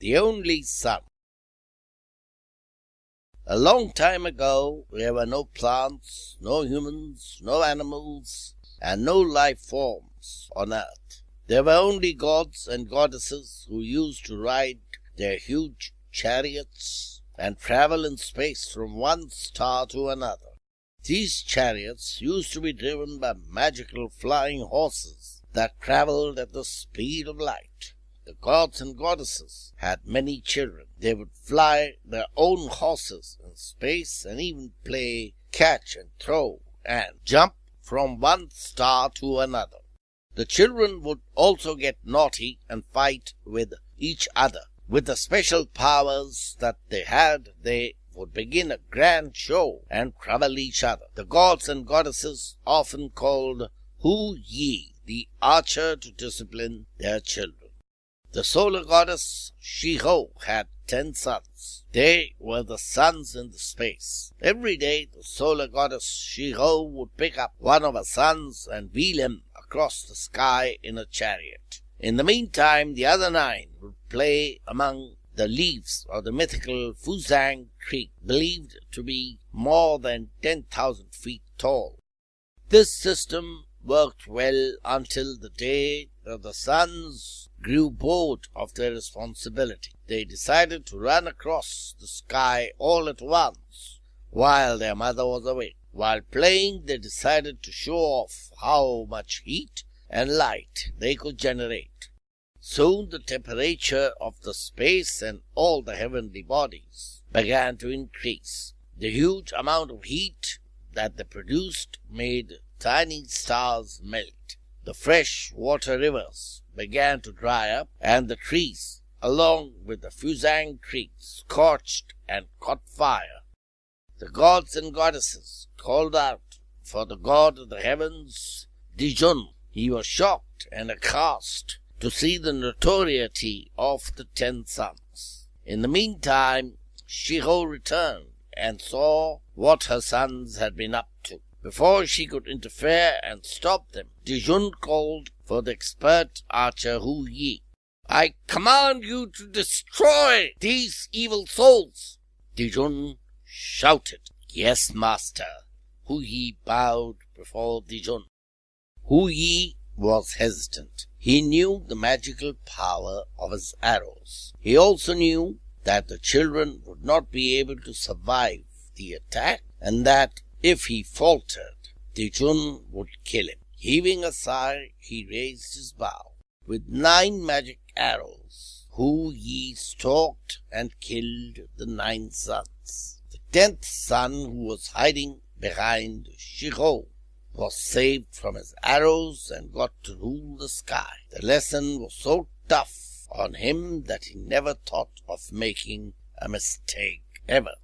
the only son. A long time ago, there were no plants, no humans, no animals, and no life forms on earth. There were only gods and goddesses who used to ride their huge chariots and travel in space from one star to another. These chariots used to be driven by magical flying horses that traveled at the speed of light. The gods and goddesses had many children. They would fly their own horses in space and even play catch and throw and jump from one star to another. The children would also get naughty and fight with each other. With the special powers that they had, they would begin a grand show and trouble each other. The gods and goddesses often called Hu Yi, the archer, to discipline their children. The solar goddess Shiho had 10 sons. They were the suns in the space. Every day the solar goddess Shiho would pick up one of her sons and wheel him across the sky in a chariot. In the meantime, the other 9 would play among the leaves of the mythical Fuzang tree, believed to be more than 10,000 feet tall. This system worked well until the day that the sons grew bored of their responsibility. They decided to run across the sky all at once while their mother was away. While playing, they decided to show off how much heat and light they could generate. Soon the temperature of the space and all the heavenly bodies began to increase. The huge amount of heat that they produced made tiny stars melt. The fresh water rivers began to dry up, and the trees, along with the Fuzang tree, scorched and caught fire. The gods and goddesses called out for the god of the heavens, Dijun. He was shocked and aghast to see the notoriety of the 10 sons. In the meantime, Shiho returned and saw what her sons had been up to. Before she could interfere and stop them, Dijun called for the expert archer Hu Yi. "I command you to destroy these evil souls!" Dijun shouted. "Yes, master." Hu Yi bowed before Dijun. Hu Yi was hesitant. He knew the magical power of his arrows. He also knew that the children would not be able to survive the attack, and that if he faltered, Dijun would kill him. Heaving a sigh, he raised his bow. With 9 magic arrows, Hu Yi stalked and killed the 9 sons. The 10th son, who was hiding behind Shiho, was saved from his arrows and got to rule the sky. The lesson was so tough on him that he never thought of making a mistake ever.